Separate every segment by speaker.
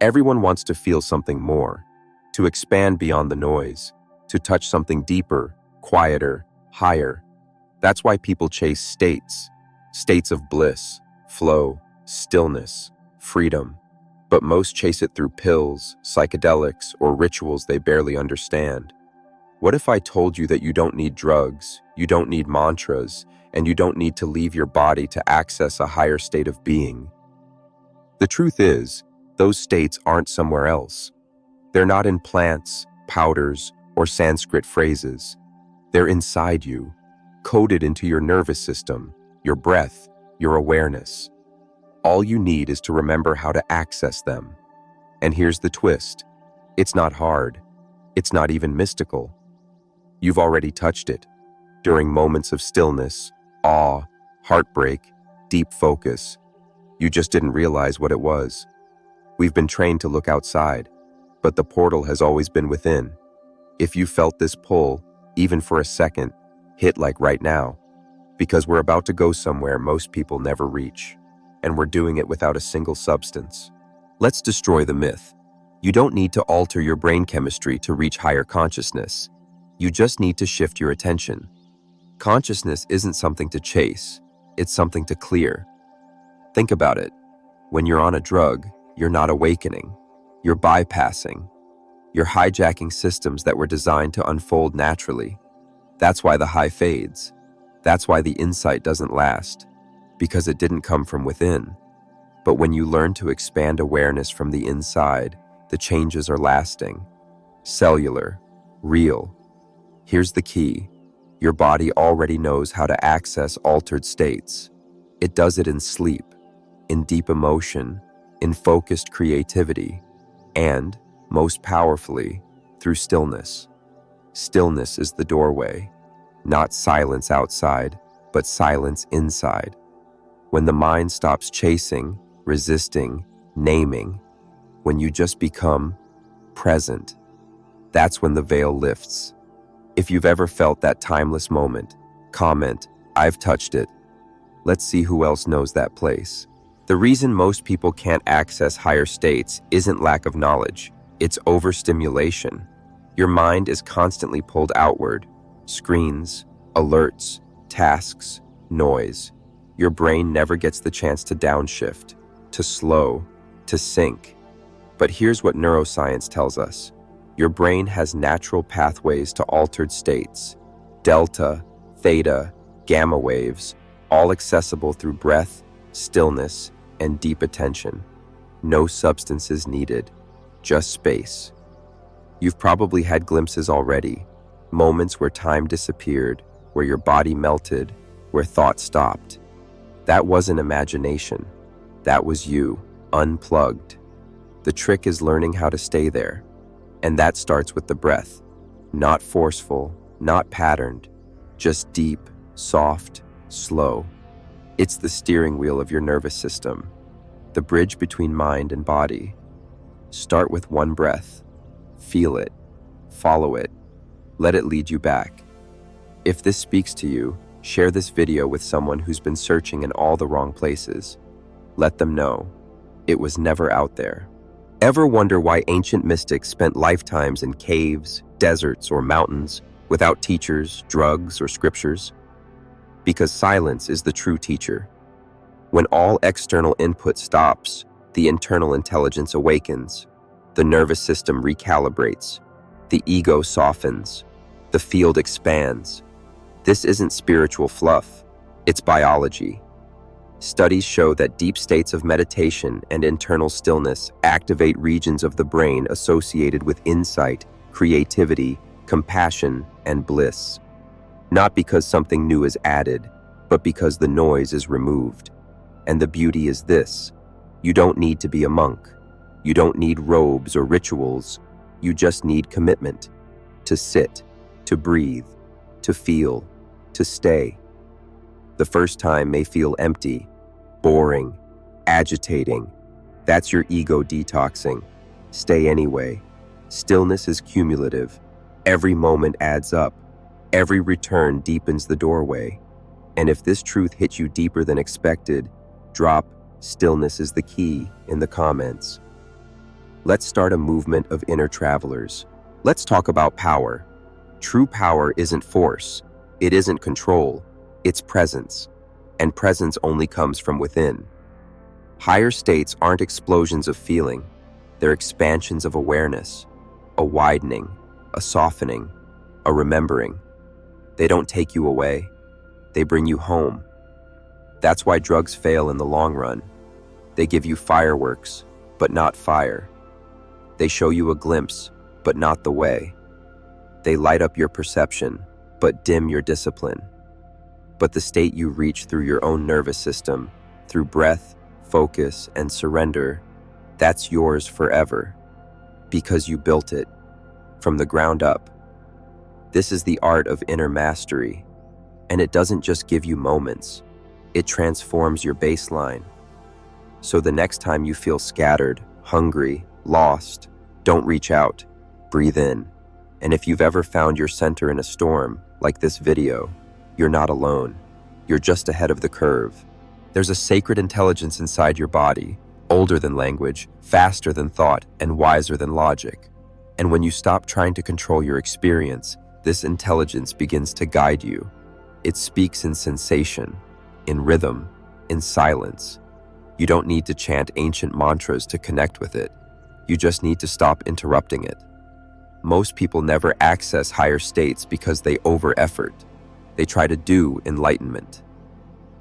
Speaker 1: Everyone wants to feel something more, to expand beyond the noise, to touch something deeper, quieter, higher. That's why people chase states of bliss, flow, stillness, freedom. But most chase it through pills, psychedelics, or rituals they barely understand. What if I told you that you don't need drugs, you don't need mantras, and you don't need to leave your body to access a higher state of being? The truth is, those states aren't somewhere else. They're not in plants, powders, or Sanskrit phrases. They're inside you, coded into your nervous system, your breath, your awareness. All you need is to remember how to access them. And here's the twist. It's not hard. It's not even mystical. You've already touched it. During moments of stillness, awe, heartbreak, deep focus. You just didn't realize what it was. We've been trained to look outside, but the portal has always been within. If you felt this pull, even for a second, hit like right now, because we're about to go somewhere most people never reach, and we're doing it without a single substance. Let's destroy the myth. You don't need to alter your brain chemistry to reach higher consciousness. You just need to shift your attention. Consciousness isn't something to chase, it's something to clear. Think about it. When you're on a drug, you're not awakening. You're bypassing. You're hijacking systems that were designed to unfold naturally. That's why the high fades. That's why the insight doesn't last, because it didn't come from within. But when you learn to expand awareness from the inside, the changes are lasting, cellular, real. Here's the key. Your body already knows how to access altered states. It does it in sleep, in deep emotion, in focused creativity, and, most powerfully, through stillness. Stillness is the doorway, not silence outside, but silence inside. When the mind stops chasing, resisting, naming, when you just become present, that's when the veil lifts. If you've ever felt that timeless moment, comment, "I've touched it." Let's see who else knows that place. The reason most people can't access higher states isn't lack of knowledge, it's overstimulation. Your mind is constantly pulled outward. Screens, alerts, tasks, noise. Your brain never gets the chance to downshift, to slow, to sync. But here's what neuroscience tells us. Your brain has natural pathways to altered states. Delta, theta, gamma waves, all accessible through breath, stillness, and deep attention. No substances needed, just space. You've probably had glimpses already, moments where time disappeared, where your body melted, where thought stopped. That wasn't imagination. That was you, unplugged. The trick is learning how to stay there. And that starts with the breath. Not forceful, not patterned, just deep, soft, slow. It's the steering wheel of your nervous system, the bridge between mind and body. Start with one breath. Feel it. Follow it. Let it lead you back. If this speaks to you, share this video with someone who's been searching in all the wrong places. Let them know it was never out there. Ever wonder why ancient mystics spent lifetimes in caves, deserts, or mountains without teachers, drugs, or scriptures? Because silence is the true teacher. When all external input stops, the internal intelligence awakens, the nervous system recalibrates, the ego softens, the field expands. This isn't spiritual fluff, it's biology. Studies show that deep states of meditation and internal stillness activate regions of the brain associated with insight, creativity, compassion, and bliss. Not because something new is added, but because the noise is removed. And the beauty is this: you don't need to be a monk. You don't need robes or rituals. You just need commitment. To sit, to breathe, to feel, to stay. The first time may feel empty, boring, agitating. That's your ego detoxing. Stay anyway. Stillness is cumulative. Every moment adds up. Every return deepens the doorway. And if this truth hits you deeper than expected, drop "Stillness is the key" in the comments. Let's start a movement of inner travelers. Let's talk about power. True power isn't force. It isn't control. It's presence. And presence only comes from within. Higher states aren't explosions of feeling. They're expansions of awareness, a widening, a softening, a remembering. They don't take you away. They bring you home. That's why drugs fail in the long run. They give you fireworks, but not fire. They show you a glimpse, but not the way. They light up your perception, but dim your discipline. But the state you reach through your own nervous system, through breath, focus, and surrender, that's yours forever, because you built it, from the ground up. This is the art of inner mastery, and it doesn't just give you moments, it transforms your baseline. So the next time you feel scattered, hungry, lost, don't reach out, breathe in. And if you've ever found your center in a storm, like this video, you're not alone. You're just ahead of the curve. There's a sacred intelligence inside your body, older than language, faster than thought, and wiser than logic. And when you stop trying to control your experience, this intelligence begins to guide you. It speaks in sensation, in rhythm, in silence. You don't need to chant ancient mantras to connect with it. You just need to stop interrupting it. Most people never access higher states because they over-effort. They try to do enlightenment.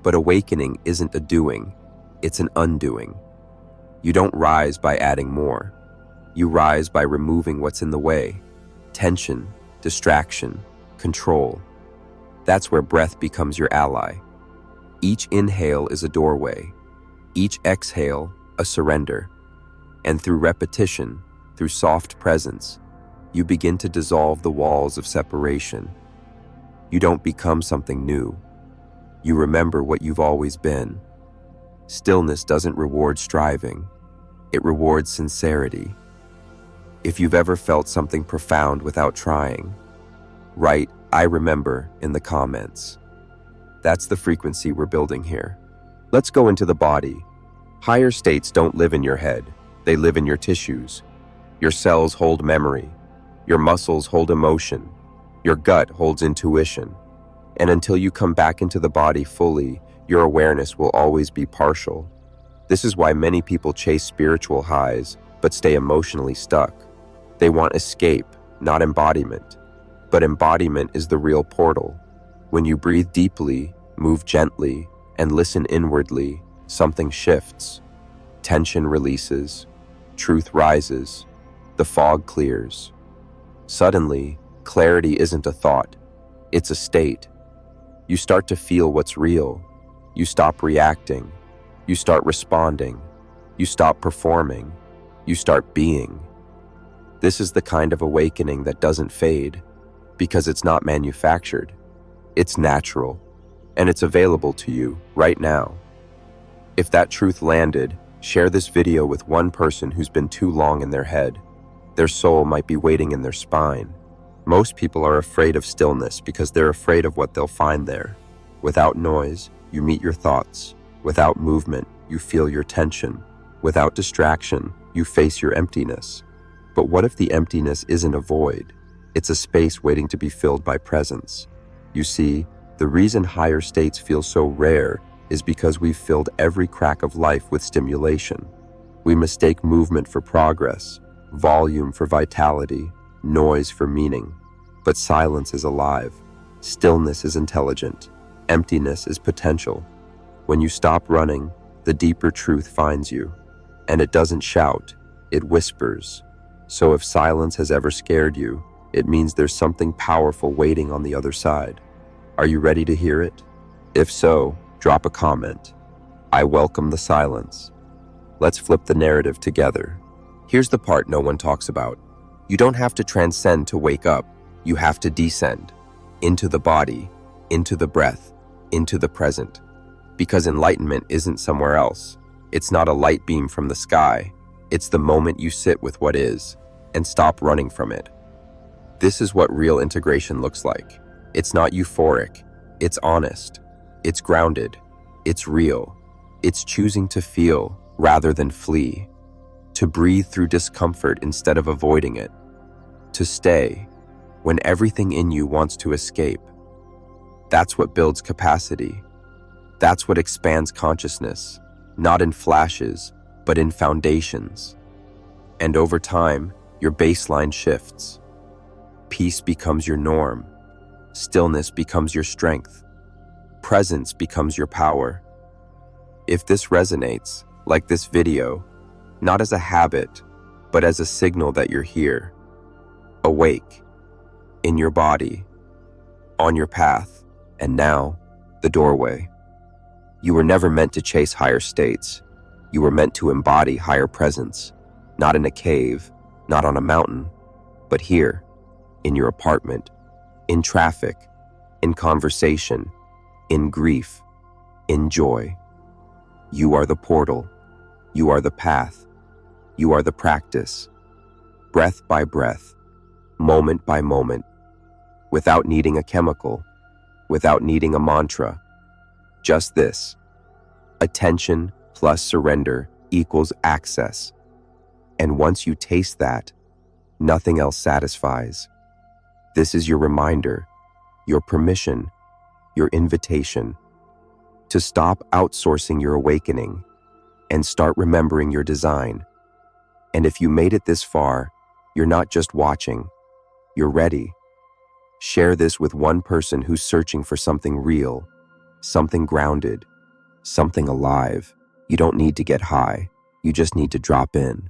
Speaker 1: But awakening isn't a doing, it's an undoing. You don't rise by adding more. You rise by removing what's in the way. Tension, distraction, control. That's where breath becomes your ally. Each inhale is a doorway. Each exhale, a surrender. And through repetition, through soft presence, you begin to dissolve the walls of separation. You don't become something new. You remember what you've always been. Stillness doesn't reward striving. It rewards sincerity. If you've ever felt something profound without trying, write "I remember" in the comments. That's the frequency we're building here. Let's go into the body. Higher states don't live in your head. They live in your tissues. Your cells hold memory. Your muscles hold emotion. Your gut holds intuition. And until you come back into the body fully, your awareness will always be partial. This is why many people chase spiritual highs, but stay emotionally stuck. They want escape, not embodiment. But embodiment is the real portal. When you breathe deeply, move gently, and listen inwardly, something shifts. Tension releases. Truth rises. The fog clears. Suddenly, clarity isn't a thought. It's a state. You start to feel what's real. You stop reacting. You start responding. You stop performing. You start being. This is the kind of awakening that doesn't fade, because it's not manufactured. It's natural, and it's available to you right now. If that truth landed, share this video with one person who's been too long in their head. Their soul might be waiting in their spine. Most people are afraid of stillness because they're afraid of what they'll find there. Without noise, you meet your thoughts. Without movement, you feel your tension. Without distraction, you face your emptiness. But what if the emptiness isn't a void? It's a space waiting to be filled by presence. You see, the reason higher states feel so rare is because we've filled every crack of life with stimulation. We mistake movement for progress, volume for vitality, noise for meaning. But silence is alive. Stillness is intelligent. Emptiness is potential. When you stop running, the deeper truth finds you. And it doesn't shout, it whispers. So if silence has ever scared you, it means there's something powerful waiting on the other side. Are you ready to hear it? If so, drop a comment. I welcome the silence. Let's flip the narrative together. Here's the part no one talks about. You don't have to transcend to wake up. You have to descend. Into the body, into the breath, into the present. Because enlightenment isn't somewhere else. It's not a light beam from the sky. It's the moment you sit with what is and stop running from it. This is what real integration looks like. It's not euphoric. It's honest. It's grounded. It's real. It's choosing to feel rather than flee. to breathe through discomfort instead of avoiding it, to stay when everything in you wants to escape. That's what builds capacity. That's what expands consciousness, not in flashes, but in foundations. And over time, your baseline shifts. Peace becomes your norm. Stillness becomes your strength. Presence becomes your power. If this resonates, like this video, not as a habit, but as a signal that you're here, awake, in your body, on your path, and now, the doorway. You were never meant to chase higher states. You were meant to embody higher presence, not in a cave, not on a mountain, but here, in your apartment, in traffic, in conversation, in grief, in joy. You are the portal. You are the path. You are the practice. Breath by breath, moment by moment, without needing a chemical, without needing a mantra. Just this. Attention plus surrender equals access. And once you taste that, nothing else satisfies. This is your reminder, your permission, your invitation to stop outsourcing your awakening and start remembering your design. And if you made it this far, you're not just watching, you're ready. Share this with one person who's searching for something real, something grounded, something alive. You don't need to get high, you just need to drop in.